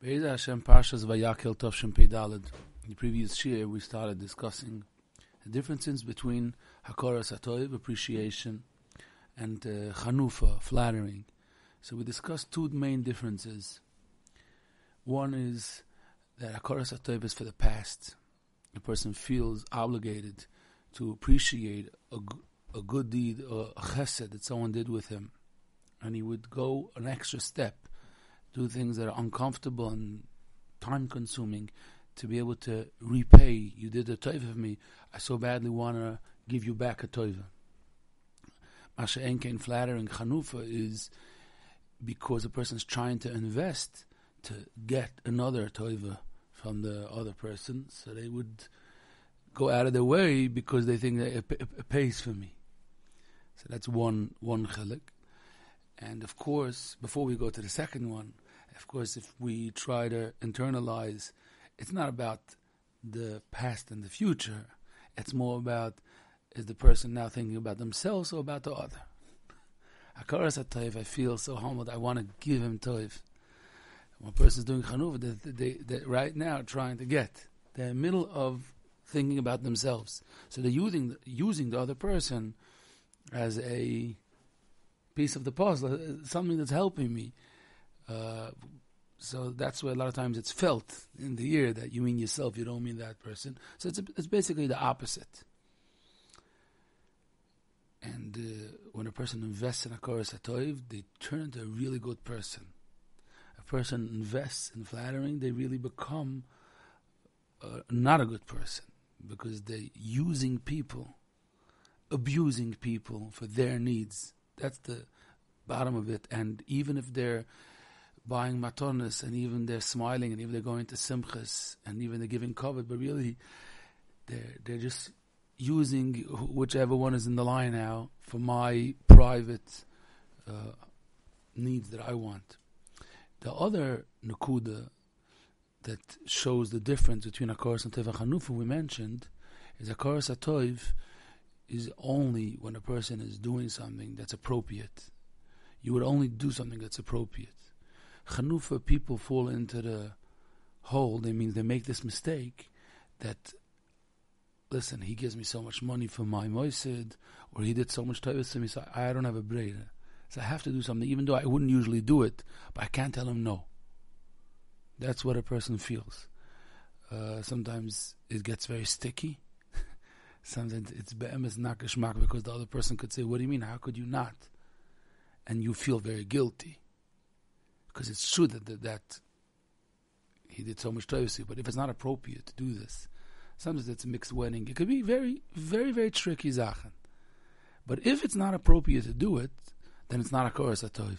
Be'ez Hashem Parshas Vayakel Tov Shem Pei Daled. In the previous year, we started discussing the differences between Hakaras, Hatov, appreciation, and Chanufa, flattering. So we discussed two main differences. One is that Hakaras Hatov is for the past. A person feels obligated to appreciate a good deed, a chesed that someone did with him, and he would go an extra step, do things that are uncomfortable and time-consuming to be able to repay. You did a tova for me. I so badly want to give you back a tova. Masha Enkein, flattering chanufa, is because a person is trying to invest to get another tova from the other person, so they would go out of their way because they think that it pays for me. So that's one chilek. And of course, before we go to the second one, of course, if we try to internalize, it's not about the past and the future. It's more about, is the person now thinking about themselves or about the other? Hakaras HaTov, I feel so humbled, I want to give him tov. One person is doing chanuva, they're right now trying to get. They're in the middle of thinking about themselves. So they're using the other person as a piece of the puzzle, something that's helping me. So that's why a lot of times it's felt in the ear that you mean yourself, you don't mean that person. So it's basically the opposite. And when a person invests in Hakaras HaTov, they turn into a really good person. A person invests in flattering, they really become not a good person, because they're using people, abusing people for their needs. That's the bottom of it. And even if they're buying matonis, and even they're smiling, and even they're going to simchas, and even they're giving kavod, but really they're just using whichever one is in the line now for my private needs that I want. The other nakuda that shows the difference between Hakaras and Teva Chanufa we mentioned is Hakaras HaTov is only when a person is doing something that's appropriate. You would only do something that's appropriate. Chanufa, people fall into the hole. They mean they make this mistake that, listen, he gives me so much money for my moisid, or he did so much tavus to me, so I don't have a breda. So I have to do something, even though I wouldn't usually do it, but I can't tell him no. That's what a person feels. Sometimes it gets very sticky. Sometimes it's be'emes not geschmack, because the other person could say, what do you mean, how could you not? And you feel very guilty, because it's true that he did so much tavus, but if it's not appropriate to do this, sometimes it's a mixed wedding. It could be very, very, very tricky zachen. But if it's not appropriate to do it, then it's not Hakaras HaTov.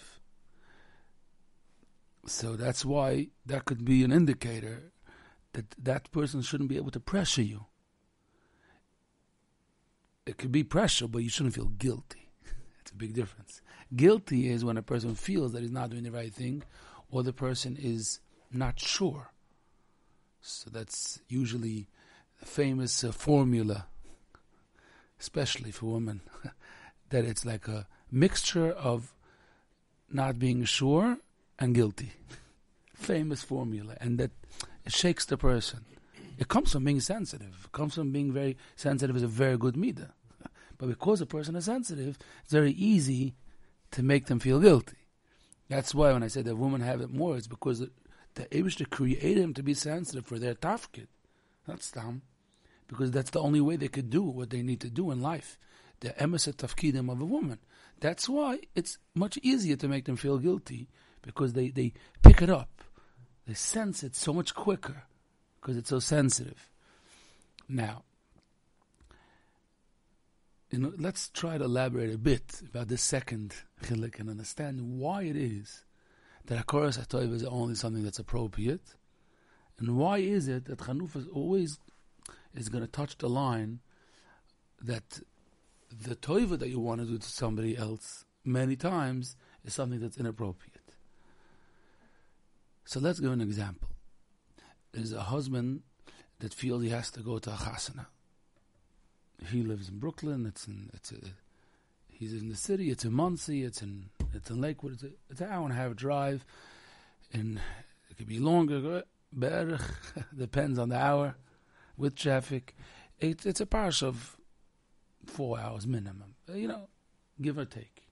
So that's why that could be an indicator that that person shouldn't be able to pressure you. It could be pressure, but you shouldn't feel guilty. It's a big difference. Guilty is when a person feels that he's not doing the right thing, or the person is not sure. So that's usually the famous formula, especially for women, that it's like a mixture of not being sure and guilty. Famous formula. And that it shakes the person. It comes from being sensitive. It comes from being very sensitive is a very good midah. But because a person is sensitive, it's very easy to make them feel guilty. That's why when I said that women have it more, it's because the Eibishter created them to be sensitive for their tafkid. That's tam. Because that's the only way they could do what they need to do in life. The emes tafkidim of a woman. That's why it's much easier to make them feel guilty, because they pick it up. They sense it so much quicker because it's so sensitive. Now, let's try to elaborate a bit about this second chilek and understand why it is that Hakaras HaTov is only something that's appropriate, and why is it that Chanufa always is going to touch the line that the tova that you want to do to somebody else many times is something that's inappropriate. So let's give an example. There's a husband that feels he has to go to a chasana. He lives in Brooklyn. He's in the city. It's in Monsey. It's in Lakewood. It's an hour and a half drive, and It could be longer, depends on the hour, with traffic. It's a parsha of 4 hours minimum, give or take.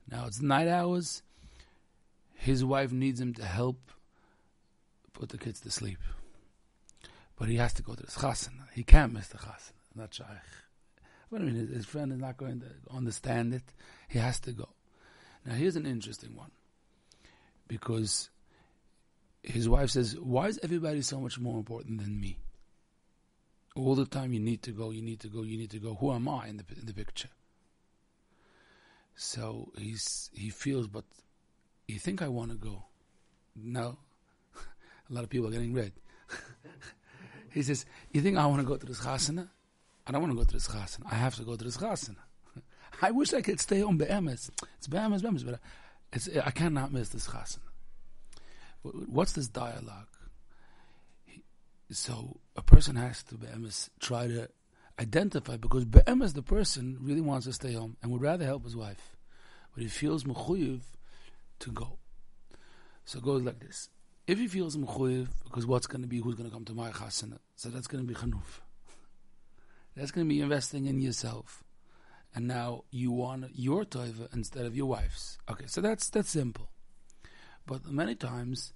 Now it's night hours. His wife needs him to help put the kids to sleep. But he has to go to the chasana. He can't miss the chasana. Not shaykh. But his friend is not going to understand it. He has to go. Now here's an interesting one. Because his wife says, why is everybody so much more important than me? All the time you need to go, you need to go, you need to go. Who am I in the picture? So he feels, but you think I want to go? No. A lot of people are getting red. He says, you think I want to go to this chasana? I don't want to go to this chasana. I have to go to this chasana. I wish I could stay home be'emes. It's be'emes, but I cannot miss this chasana. What's this dialogue? So a person has to be'emes try to identify, because be'emes the person really wants to stay home and would rather help his wife, but he feels mechuyev to go. So it goes like this. If he feels mechuyev, because who's going to come to my chasana? So that's going to be chanuf. That's going to be investing in yourself. And now you want your toiva instead of your wife's. Okay, so that's simple. But many times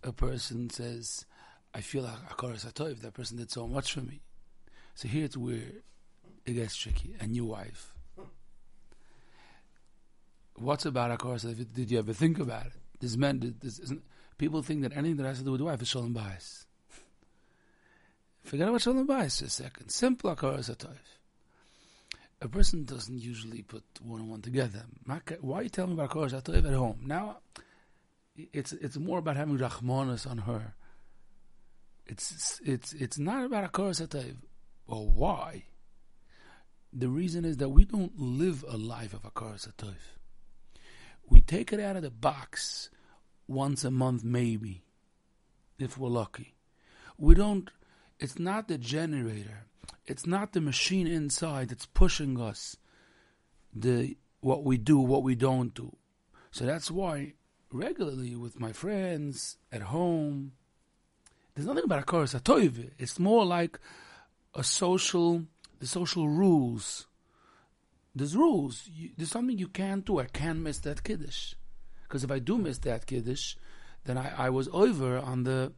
a person says, I feel like Hakaras Hatov, that person did so much for me. So here it's where it gets tricky. And your wife. What's about Hakaras Hatov? Did you ever think about it? People think that anything that has to do with the wife is shalom bayis. Forget about shalom bayis for a second. Simple Hakaras Hatov. A person doesn't usually put one and one together. Why are you telling me about Hakaras Hatov at home? Now, it's more about having rachmanas on her. It's not about Hakaras Hatov. Well, why? The reason is that we don't live a life of Hakaras Hatov. We take it out of the box once a month, maybe, if we're lucky. We don't. It's not the generator. It's not the machine inside that's pushing us. What we do, what we don't do. So that's why regularly with my friends at home, there's nothing about Hakaras Hatov. It's more like the social rules. There's rules. There's something you can't do. I can't miss that kiddush, because if I do miss that kiddush, then I was over on the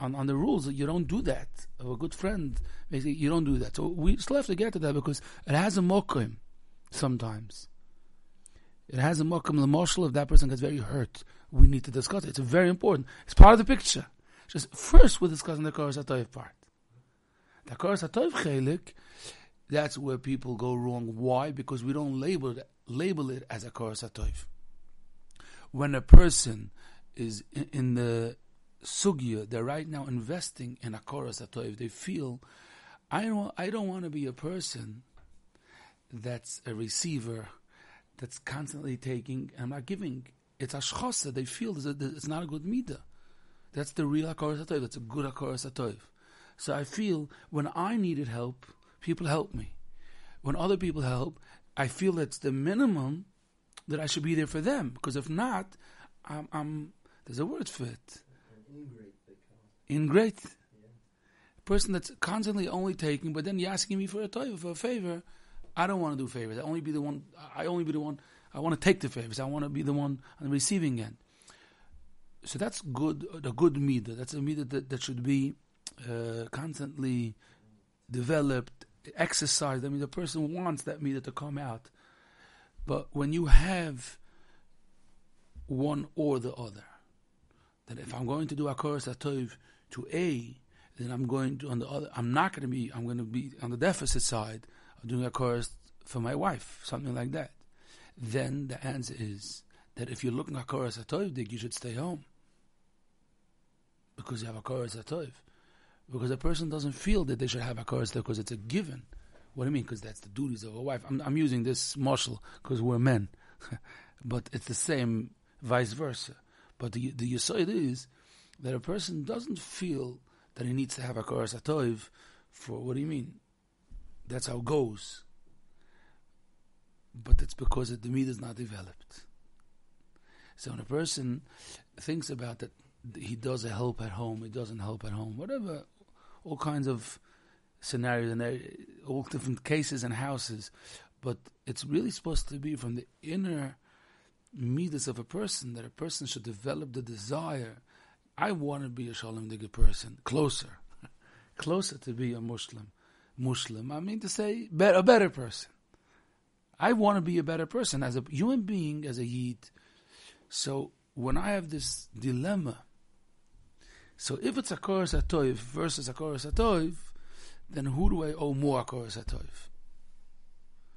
rules that you don't do that. A good friend basically, you don't do that. So we still have to get to that, because it has a mokim sometimes. It has a mokim. The marshal, if that person gets very hurt, we need to discuss it. It's very important. It's part of the picture. Just first we're discussing the Hakaras Hatov part. The Hakaras Hatov chelik, that's where people go wrong. Why? Because we don't label it as Hakaras Hatov. When a person is in the sugya, they're right now investing in Hakaras Hatov. They feel, I don't want to be a person that's a receiver, that's constantly taking and not giving. It's ashchasa. They feel it's not a good midah. That's the real Hakaras Hatov. That's a good Hakaras Hatov. So I feel when I needed help, people help me. When other people help, I feel that's the minimum that I should be there for them. Because if not, I'm there's a word for it. Ingrate. Yeah. A person that's constantly only taking, but then you're asking me for a favor. I don't want to do favors. I only be the one. I want to take the favors. I want to be the one on the receiving end. So that's good. The good midah. That's a midah that should be constantly developed, exercised. I mean, the person wants that midah to come out. But when you have one or the other, that if I'm going to do Hakaras Hatov to A, then I'm going to on the other. I'm not going to be. I'm going to be on the deficit side of doing Hakaras for my wife, something like that. Then the answer is that if you're looking at Hakaras Hatov, you should stay home, because you have Hakaras Hatov. Because a person doesn't feel that they should have Hakaras Hatov because it's a given. What do you mean? Because that's the duties of a wife. I'm using this marshal because we're men, but it's the same vice versa. But the yesod is that a person doesn't feel that he needs to have Hakaras Hatov for, what do you mean? That's how it goes. But it's because the midah is not developed. So when a person thinks about that, he does a help at home, he doesn't help at home, whatever, all kinds of scenarios and all different cases and houses. But it's really supposed to be from the inner midas of a person, that a person should develop the desire. I want to be a Shalom Digger person, closer to be a Muslim. I mean to say, a better person. I want to be a better person as a human being, as a Yid. So when I have this dilemma, so if it's Hakaras Hatov versus Hakaras Hatov, then who do I owe more Hakaras Hatov?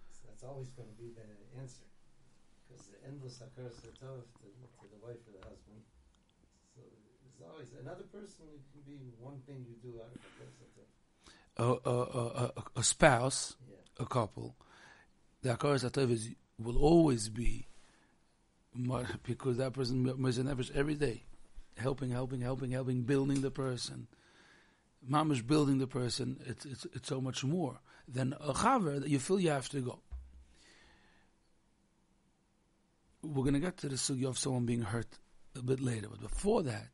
So that's always going to be the answer, because the endless Hakaras Hatov to the wife or the husband. So there's always another person. It can be one thing you do out of Hakaras Hatov. A spouse, a couple. The Hakaras Hatov will always be, because that person is an average every day, helping, building the person. Mamish building the person. It's so much more than a chaver that you feel you have to go. We're going to get to the sugya of someone being hurt a bit later, but before that,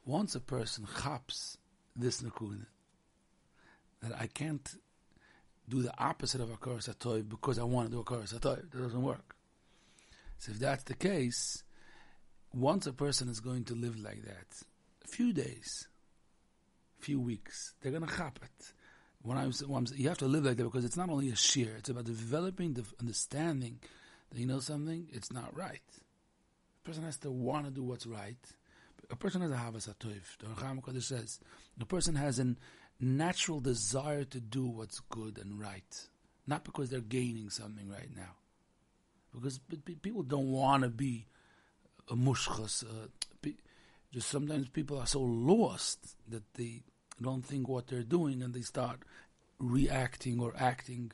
once a person chaps this nekuda, that I can't do the opposite of Hakaras Hatov because I want to do Hakaras Hatov. That doesn't work. So if that's the case, once a person is going to live like that, a few days, few weeks, they're going to chap it. You have to live like that because it's not only a sheer, it's about developing the understanding that you know something, it's not right. A person has to want to do what's right. A person has a Havas HaTov. The Racham HaKadosh says, the person has a natural desire to do what's good and right. Not because they're gaining something right now. Because people don't want to be a mushchas. Just sometimes people are so lost that they don't think what they're doing and they start reacting or acting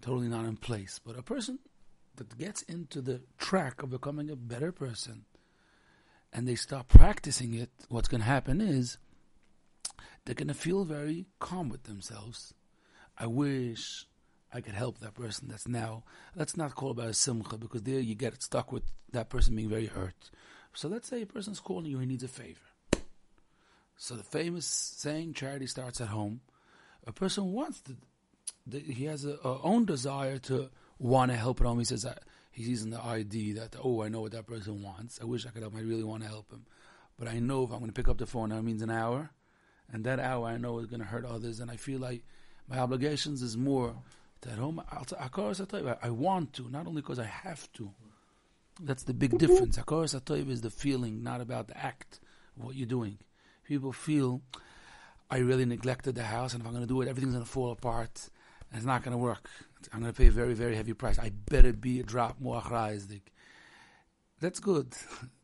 totally not in place. But a person that gets into the track of becoming a better person and they start practicing it, what's going to happen is they're going to feel very calm with themselves. I wish I could help that person that's now, let's not call about a simcha, because there you get stuck with that person being very hurt. So let's say a person's calling you, he needs a favor. So the famous saying, charity starts at home. A person wants to, he has a own desire to want to help at home. He says, he's using the ID that, I know what that person wants. I wish I could help him. I really want to help him. But I know if I'm going to pick up the phone, that means an hour. And that hour I know is going to hurt others. And I feel like my obligations is more to at home. I want to, not only because I have to. That's the big difference. Hakaras Hatov is the feeling, not about the act of what you're doing. People feel, I really neglected the house, and if I'm going to do it, everything's going to fall apart, and it's not going to work. I'm going to pay a very, very heavy price. I better be a drop more achrayzik. That's good.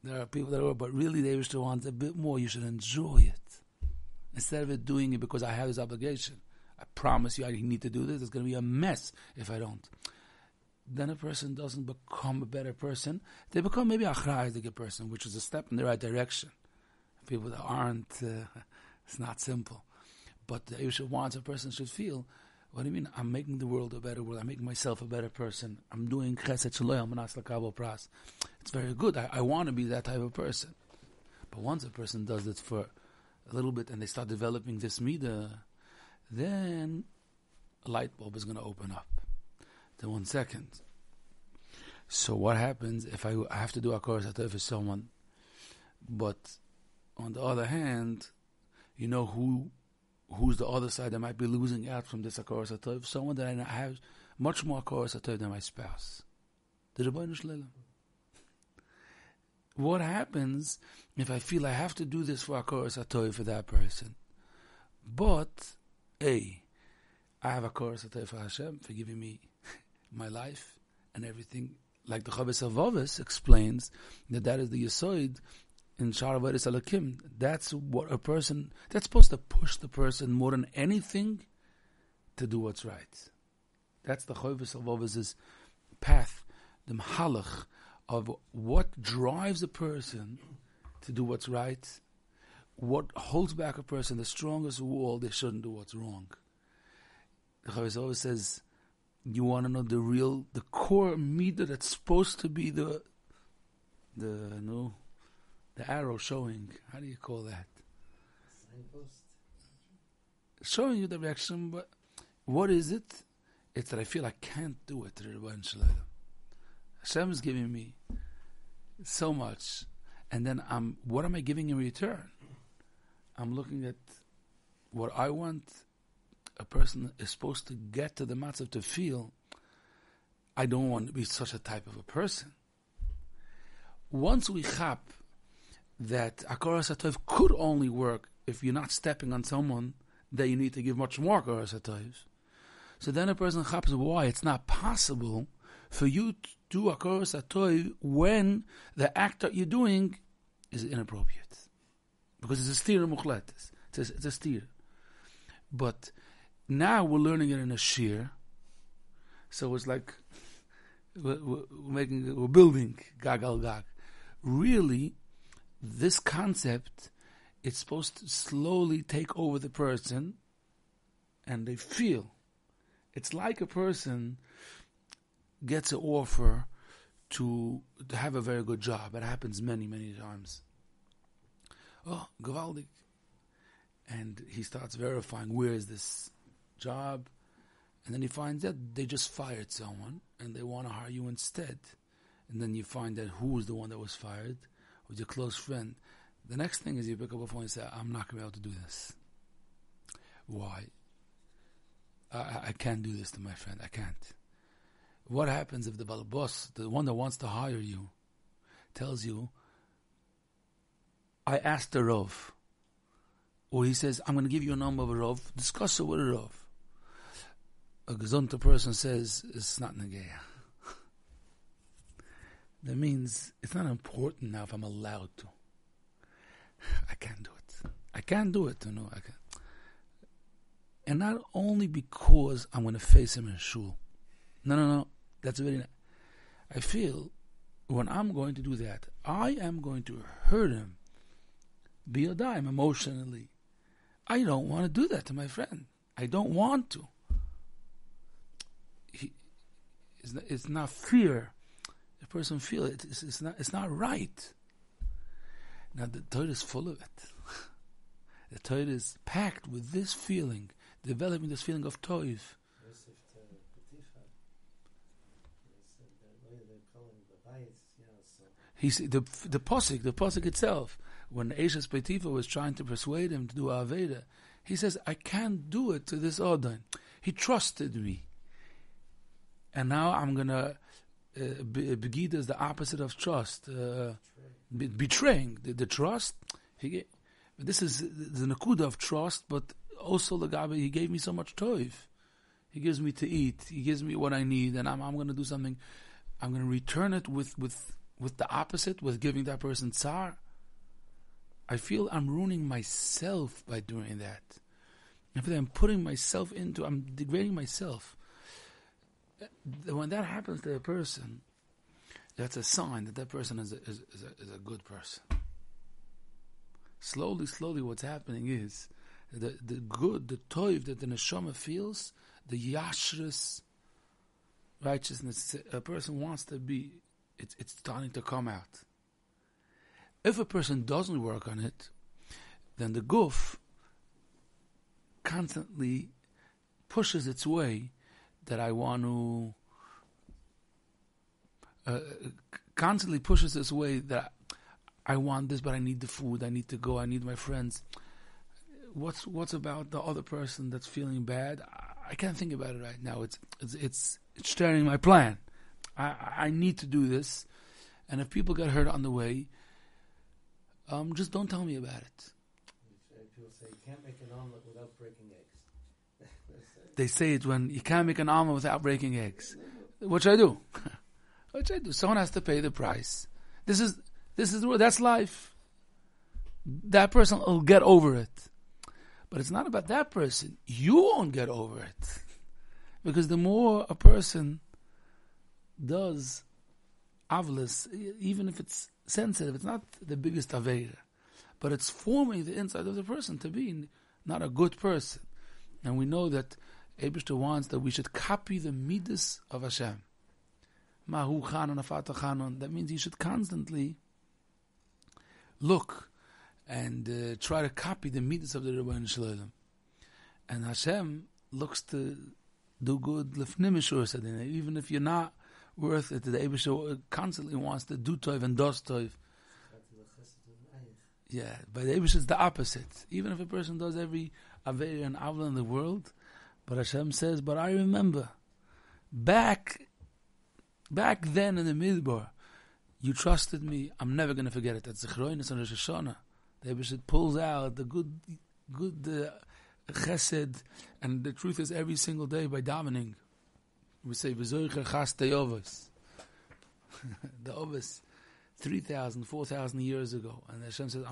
There are people that are, but really they wish to want a bit more. You should enjoy it. Instead of it doing it because I have this obligation. I promise you I need to do this. It's going to be a mess if I don't. Then a person doesn't become a better person. They become maybe a achrayzik person, which is a step in the right direction. People that aren't, it's not simple. But the Yeshua wants a person should feel, what do you mean? I'm making the world a better world. I'm making myself a better person. I'm doing chesed shelo manas lakavo pras. It's very good. I want to be that type of person. But once a person does it for a little bit and they start developing this midah, then a light bulb is going to open up. Then 1 second. So what happens if I have to do Hakaras Hatov for someone, but on the other hand, you know who's the other side that might be losing out from this Hakaras Hatov? Someone that I have much more Hakaras Hatov than my spouse. The Rebbeinu Shlila. What happens if I feel I have to do this for Hakaras Hatov for that person? But, I have Hakaras Hatov for Hashem for giving me my life and everything. Like the Chavos HaVavos explains that is the Yesod in Shar Avodas Elokim. That's what a person, that's supposed to push the person more than anything to do what's right. That's the Chavos HaVavos' path, the Mahalach of what drives a person to do what's right, what holds back a person, the strongest wall, they shouldn't do what's wrong. The Chavos HaVavos says, you want to know the core midah that's supposed to be the the arrow showing, how do you call that? Signpost. Showing you the direction, but what is it? It's that I feel I can't do it. Hashem is giving me so much, and then what am I giving in return? I'm looking at what I want a person is supposed to get to the matzav to feel. I don't want to be such a type of a person. Once we chap that Hakaras Hatov could only work if you're not stepping on someone that you need to give much more Hakaras Hatov, so then a person chaps why it's not possible for you to do Hakaras Hatov when the act that you're doing is inappropriate. Because it's a steer muchlet. It's a steer. But now we're learning it in a shear. So it's like we're building gag al gag. Really, this concept, it's supposed to slowly take over the person, and they feel. It's like a person gets an offer to have a very good job. It happens many, many times. Oh, gewaldig. And he starts verifying, where is this job? And then he finds that they just fired someone and they want to hire you instead. And then you find that who was the one that was fired, was your close friend. The next thing is you pick up a phone and say, I'm not going to be able to do this. Why? I can't do this to my friend. I can't. What happens if the boss, the one that wants to hire you, tells you, I asked the Rav, or he says, I'm going to give you a number of a Rav, discuss it with a Rav. A gesundter person says, it's not negeya. That means it's not important now if I'm allowed to. I can't do it. I can't do it. I can't. And not only because I'm going to face him in shul. No. That's very nice. I feel when I'm going to do that, I am going to hurt him. Be a dime emotionally. I don't want to do that to my friend. I don't want to. It's not fear. The person feels it. It's not right. Now the Torah is full of it. The Torah is packed with this feeling, developing this feeling of toiv. He's the pasuk itself. When Eishes Petifa was trying to persuade him to do Aveda, he says, "I can't do it to this Odin. He trusted me, and now I'm gonna begida is the opposite of trust, betraying the trust. This is the nakuda of trust, but also Lagabe, he gave me so much toiv. He gives me to eat. He gives me what I need, and I'm going to do something. I'm going to return it with the opposite, with giving that person tsar. I feel I'm ruining myself by doing that. I feel I'm putting myself I'm degrading myself. When that happens to a person, that's a sign that person is a good person. Slowly, what's happening is the good, the toiv that the neshama feels, the yashrus righteousness a person wants to be, it's starting to come out. If a person doesn't work on it, then the guf constantly pushes its way that I want to constantly pushes its way that I want this, but I need the food, I need to go, I need my friends. What's about the other person that's feeling bad? I can't think about it right now. It's steering my plan. I need to do this, and if people get hurt on the way, just don't tell me about it. People say you can't make an omelet without breaking eggs. They say it when you can't make an omelet without breaking eggs. What should I do? What should I do? Someone has to pay the price. This is that's life. That person will get over it. But it's not about that person. You won't get over it. Because the more a person does avlis, even if it's sensitive, it's not the biggest aveda, but it's forming the inside of the person to be not a good person. And we know that Eibishter wants that we should copy the midas of Hashem. Mahu chanon afata chanon. That means you should constantly look and try to copy the midas of the Rebbeinu Shalom. And Hashem looks to do good lefnim mishur sadin. Even if you're not worth it, the Eibusha constantly wants to do tov and does tov. Yeah, but the Eibusha is the opposite. Even if a person does every aveir and avla in the world, but Hashem says, but I remember back then in the Midbar, you trusted me. I'm never going to forget it. That's Zechroinus and Rosh Hashanah. The Eibusha pulls out the good chesed, and the truth is every single day by davening we say v'zoicher chas te'ovos the ovos 3,000, 4,000 years ago, and Hashem says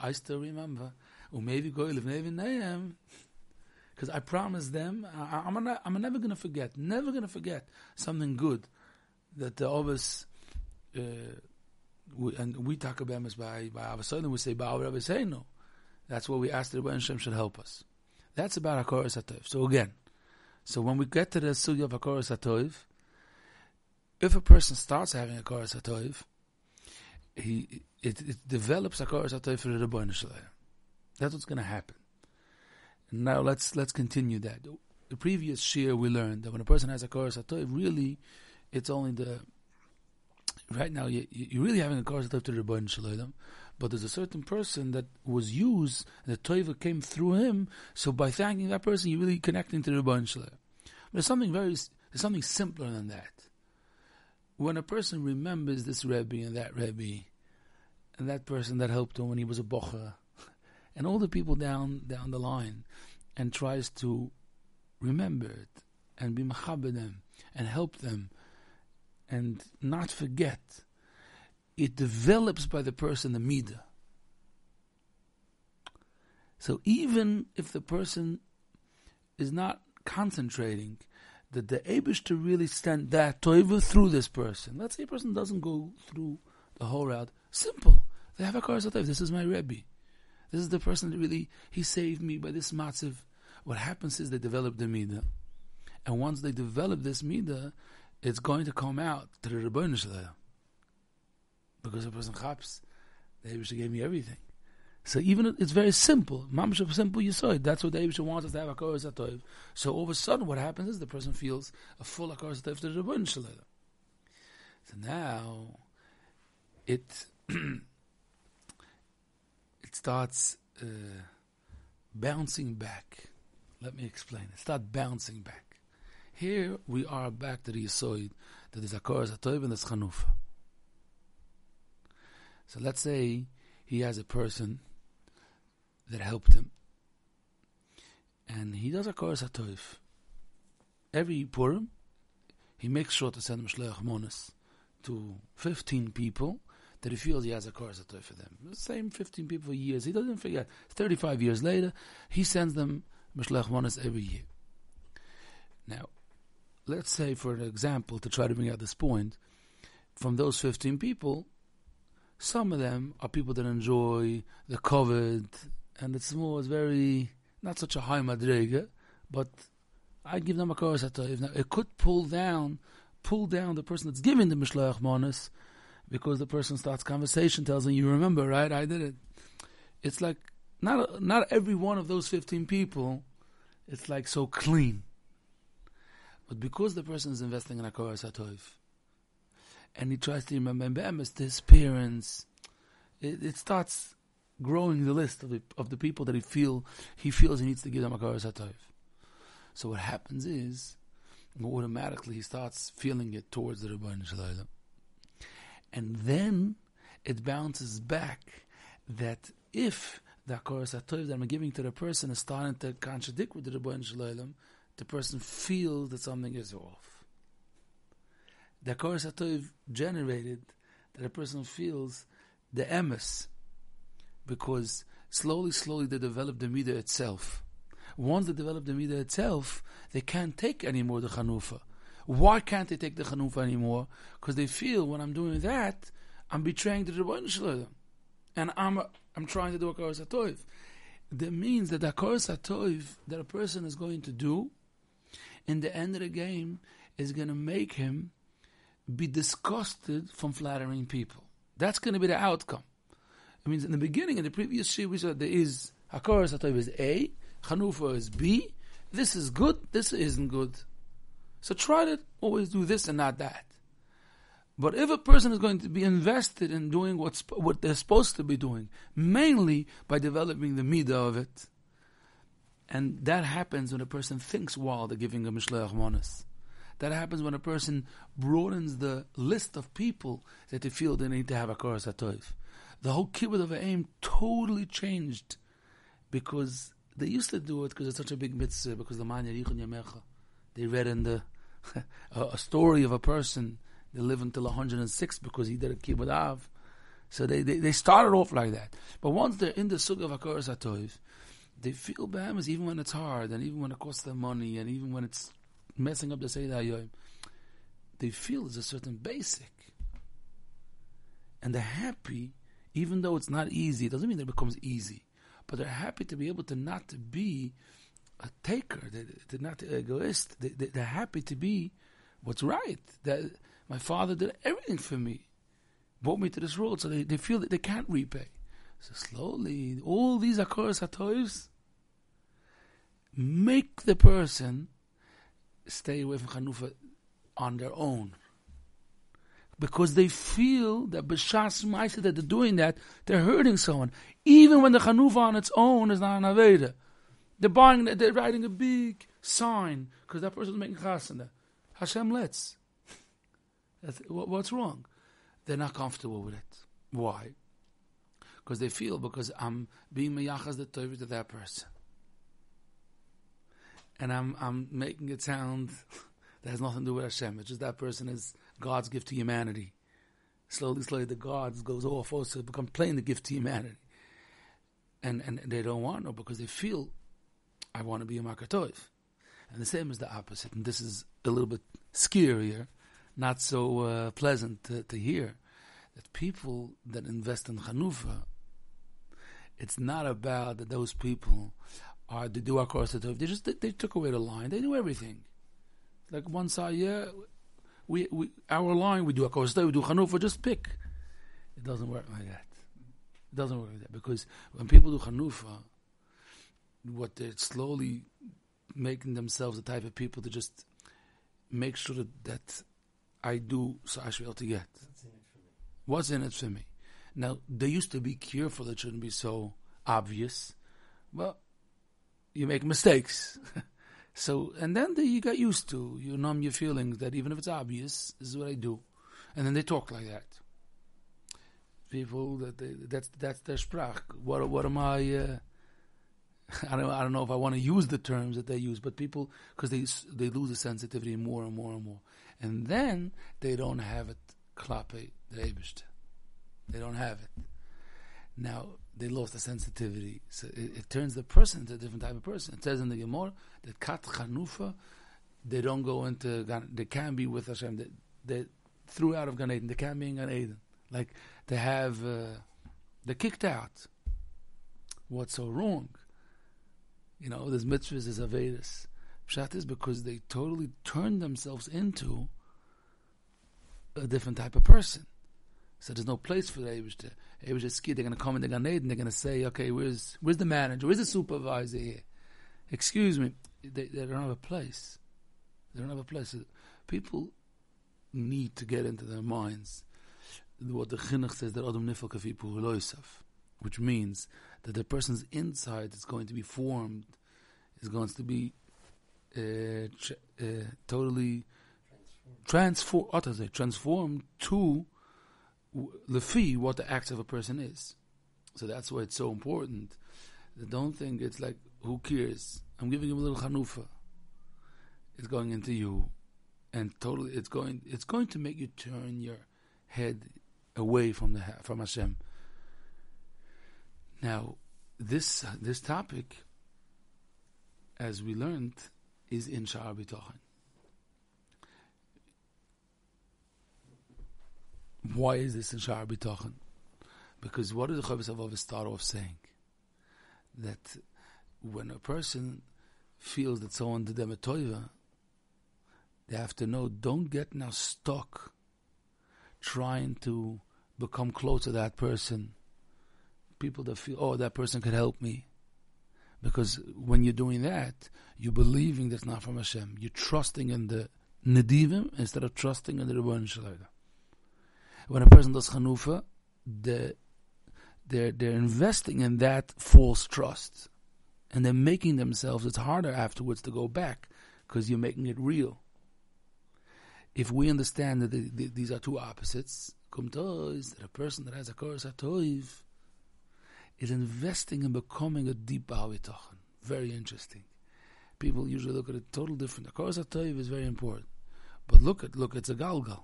I still remember umevi goy levnei v'neihem, because I promised them I'm never going to forget something good that the ovos and we talk about this by Avasodim, we say ba'av Rabbeinu. That's what we ask the Rebbeinu Shem should help us. That's about Hakaras Hatov. So again, when we get to the sugya of Hakaras Hatov, if a person starts having Hakaras Hatov, it develops Hakaras Hatov for the Rebbeinu Shalom. That's what's going to happen. And now let's continue that. The previous shir we learned that when a person has Hakaras Hatov, really, it's only right now you're really having Hakaras Hatov to the Rebbeinu Shalom. But there's a certain person that was used, and the Tova came through him, so by thanking that person, you're really connecting to the Rebbeinu Shalom. There's something simpler than that. When a person remembers this Rebbe and that person that helped him when he was a bocher, and all the people down the line, and tries to remember it, and be mechaber them, and help them, and not forget, it develops by the person the midah. So even if the person is not concentrating, that the Eibush to really stand that toiva through this person. Let's say a person doesn't go through the whole route. Simple. They have a Hakaras Hatov. This is my Rebbe. This is the person that really, he saved me by this matziv. What happens is they develop the midah. And once they develop this midah, it's going to come out to the Rebbeinu Shalom. Because a person chaps, the Eibusha gave me everything. So even it's very simple. Mamash simple, you saw it. That's what the Eibusha wants us to have Hakaras Hatov. So all of a sudden what happens is the person feels a full Hakaras Hatov to the Rebbeinu Shalom. So now it starts bouncing back. Let me explain. It starts bouncing back. Here we are back to the Yisoid, that there's Hakaras Hatov and there's Chanufa. So let's say he has a person that helped him, and he does Hakaras Hatov. Every Purim, he makes sure to send him shleach monos to 15 people that he feels he has Hakaras Hatov for them. The same 15 people for years. He doesn't forget. 35 years later, he sends them shleach monos every year. Now, let's say, for an example, to try to bring out this point, from those 15 people, some of them are people that enjoy the covet, and it's very, not such a high madrega, but I give them a Hakaras Hatov. Now, it could pull down the person that's giving the Mishloach Monos, because the person starts conversation, tells them, you remember, right? I did it. It's like, not every one of those 15 people, it's like so clean. But because the person is investing in a Hakaras Hatov, and he tries to remember his parents, it starts growing the list of the people that he feels he needs to give them a Hakaras Hatov. So what happens is, automatically he starts feeling it towards the Rebbeinu Shalom. And then it bounces back that if the Hakaras Hatov that I'm giving to the person is starting to contradict with the Rebbeinu Shalom, the person feels that something is off. The Hakaras Hatov generated that a person feels the emes, because slowly they develop the midah itself. Once they develop the midah itself, they can't take anymore the chanufa. Why can't they take the chanufa anymore? Because they feel when I'm doing that, I'm betraying the Rebbeinu Shalom, and I'm trying to do a Hakaras Hatov. That means that the Hakaras Hatov that a person is going to do, in the end of the game, is going to make him be disgusted from flattering people. That's going to be the outcome. It means in the beginning, in the previous shir, we said there is Hakaras Hatov is A, Chanufa is B. This is good, this isn't good. So try to always do this and not that. But if a person is going to be invested in doing what they're supposed to be doing, mainly by developing the midah of it, and that happens when a person thinks while they're giving a mishleach manas. That happens when a person broadens the list of people that they feel they need to have a Hakaras Hatov. The whole kibbutz of aim totally changed because they used to do it because it's such a big mitzvah, because the man Yerichon Yamecha. They read in the a story of a person that lived until 106 because he did a kibbutz av. So they started off like that. But once they're in the sug of Hakaras Hatov, they feel behemoths even when it's hard, and even when it costs them money, and even when it's messing up the Seder Hayoim. They feel there's a certain basic. And they're happy, even though it's not easy. It doesn't mean that it becomes easy. But they're happy to be able to not to be a taker. They're not the egoist. They're happy to be what's right. That my father did everything for me, brought me to this world, so they feel that they can't repay. So slowly, all these Hakaras Hatovs make the person stay away from Chanufa on their own. Because they feel that b'shas ma'aseh that they're doing that, they're hurting someone. Even when the Chanufa on its own is not an Aveda. They're writing a big sign because that person's making chasana. Hashem lets. What's wrong? They're not comfortable with it. Why? Because they feel, because I'm being meyachas the Torah to that person. And I'm making it sound that has nothing to do with Hashem. It's just that person is God's gift to humanity. Slowly, the gods goes off also become playing the gift to humanity. And they don't want to, because they feel, I want to be a Makatov. And the same is the opposite. And this is a little bit scarier, not so pleasant to hear. That people that invest in Chanufa, it's not about that those people they do Hakaras Hatov. They took away the line. They do everything. Like one side, we our line, we do Hakaras Hatov, we do Chanufa, just pick. It doesn't work like that. It doesn't work like that, because when people do Chanufa, what they're slowly making themselves the type of people to just make sure that I do so I should be able to get. What's in it for me? Now, they used to be careful, it shouldn't be so obvious. Well, you make mistakes. So, and then you get used to, you numb your feelings that even if it's obvious, this is what I do. And then they talk like that. People, that's their sprach. What am I... I don't know if I want to use the terms that they use, but people, because they lose the sensitivity more and more and more. And then they don't have it klape the Eibishter. They don't have it. Now, they lost the sensitivity. So it turns the person into a different type of person. It says in the Gemara that Kat Chanufa, they don't go into, they can't be with Hashem. They threw out of Gan Eden. They can't be in Gan Eden. Like, they have, they're kicked out. What's so wrong? You know, there's mitzvahs, there's Avedas. Pshat is because they totally turned themselves into a different type of person. So there's no place for the Eibishter. Eibishter's kid, they're going to come in the Gan Eden, they're going to say, okay, where's the manager? Where's the supervisor here? Excuse me. They don't have a place. They don't have a place. People need to get into their minds what the Chinuch says, that Adam Nifel Kafi Puhuloisav, which means that the person's inside is going to be formed, is going to be totally transformed to lefi what the acts of a person is. So that's why it's so important. Don't think it's like, who cares? I'm giving him a little chanufa. It's going into you, and totally, it's going to make you turn your head away from Hashem. Now, this topic, as we learned, is in Sha'ar B'Tachan. Why is this in Sha'ar B'Tachan? Because what did the Kirvas Avos start off saying? That when a person feels that someone did them a toiva, they have to know, don't get now stuck trying to become close to that person people that feel, oh, that person could help me. Because when you're doing that, you're believing that's not from Hashem. You're trusting in the Nedivim instead of trusting in the Rebbeinu Shalom. When a person does Chanufa, they're investing in that false trust. And they're making themselves, it's harder afterwards to go back because you're making it real. If we understand that these are two opposites, that a person that has a Hakaras Hatov is investing in becoming a deep Baal Bitachon. Very interesting. People usually look at it total different. Hakaras Hatov is very important. But look, it's a galgal.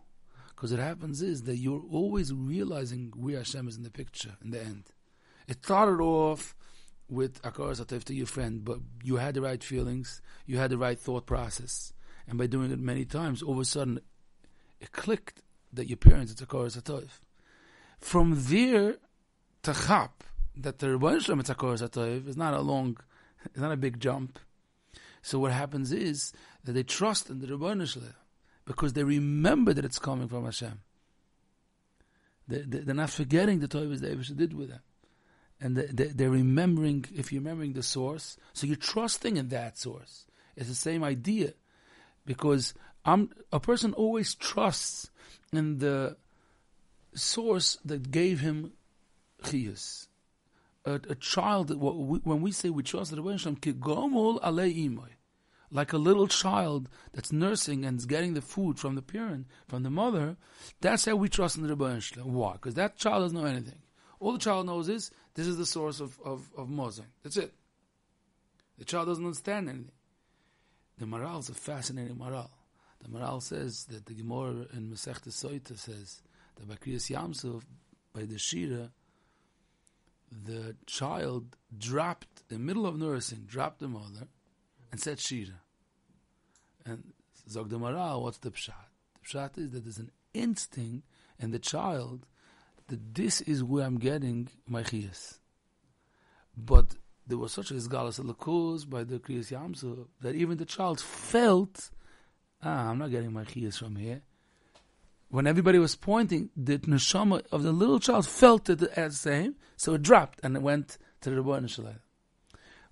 Because what happens is that you're always realizing where Hashem is in the picture in the end. It started off with Hakaras Hatov to your friend, but you had the right feelings, you had the right thought process. And by doing it many times, all of a sudden, it clicked that your parents, it's Hakaras Hatov. From there to chap, that the Rebbeinu Shalom, it's Hakaras Hatov, is not a big jump. So what happens is that they trust in the Rebbeinu Shalom because they remember that it's coming from Hashem. They're not forgetting the Tovahs that Eibusha did with them. And they're remembering, if you're remembering the source, so you're trusting in that source. It's the same idea. Because a person always trusts in the source that gave him chiyus. A child, when we say we trust the Rebbeinu Shalom, kigomol alei imoy, like a little child that's nursing and is getting the food from the parent, from the mother, that's how we trust in the Rebbeinu Shalom. Why? Because that child doesn't know anything. All the child knows is, this is the source of Mozart. That's it. The child doesn't understand anything. The Maral is a fascinating Maral. The Maral says that the Gemara in Masechta Soita says that by Kriyas Yamsuf, by the Shira, the child dropped, in the middle of nursing, dropped the mother and said Shira. And Zog the Maral, what's the Pshat? The Pshat is that there's an instinct in the child that this is where I'm getting my chiyas. But there was such a Izgalus Alakus by the Kriyas Yamsuf that even the child felt, I'm not getting my chiyas from here. When everybody was pointing, the neshama of the little child felt it as the same, so it dropped and it went to the Rebbeinu Shalom.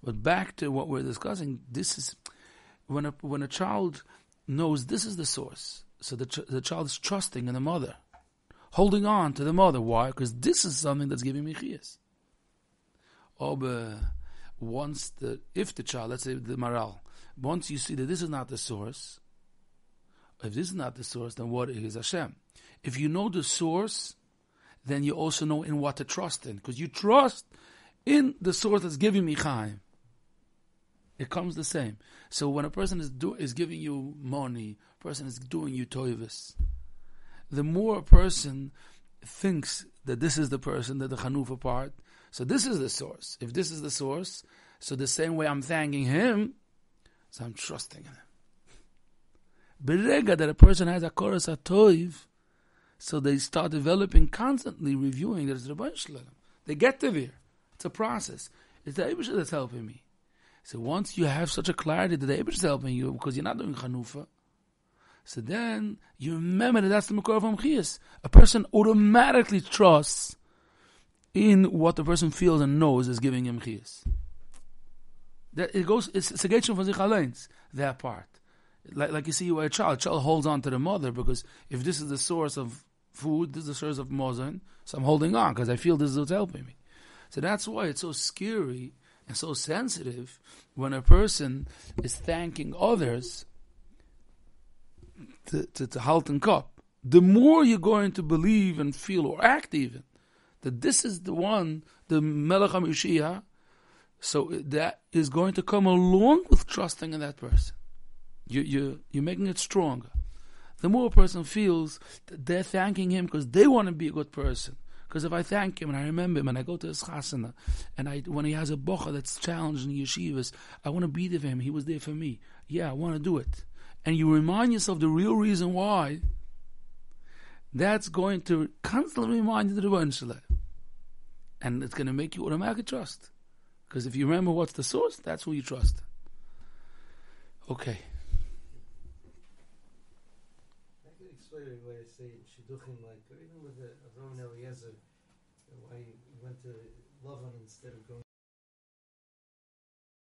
But back to what we're discussing, this is when a child knows this is the source. So the child is trusting in the mother, holding on to the mother. Why? Because this is something that's giving me chiyas. If the child, let's say the Maral, once you see that this is not the source, if this is not the source, then what is Hashem? If you know the source, then you also know in what to trust in, because you trust in the source that's giving me chaim. It comes the same. So when a person is giving you money, a person is doing you toivus, the more a person thinks that this is the person, that the chanufa part, so this is the source. If this is the source, so the same way I'm thanking him, so I'm trusting him. Berega that a person has a Hakaras Hatov, so they start developing, constantly reviewing that it's the Rebbeinu Shalom. They get to there. It's a process. It's the Eibusha that's helping me. So once you have such a clarity that the Eibusha is helping you, because you're not doing Chanufa, so then you remember that that's the Makor from Chiyas. A person automatically trusts in what the person feels and knows is giving him Chiyas. That it goes. It's a gate from sich allein, that part. Like you see, a child holds on to the mother because if this is the source of food, this is the source of mozon, so I'm holding on because I feel this is what's helping me. So that's why it's so scary and so sensitive when a person is thanking others to halt and cup. The more you're going to believe and feel or act even that this is the one, the Melech HaMashiach, so that is going to come along with trusting in that person. You're making it stronger. The more a person feels that they're thanking him because they want to be a good person. Because if I thank him and I remember him and I go to his chasana and when he has a bocha that's challenged in yeshivas, I want to be there for him. He was there for me. Yeah, I want to do it. And you remind yourself the real reason why. That's going to constantly remind you of the Rebbeinu Shalom. And it's going to make you automatically trust. Because if you remember what's the source, that's who you trust. Okay. Way to say shidduchim, like even with the Avram and Eliezer, why he went to Lavan instead of going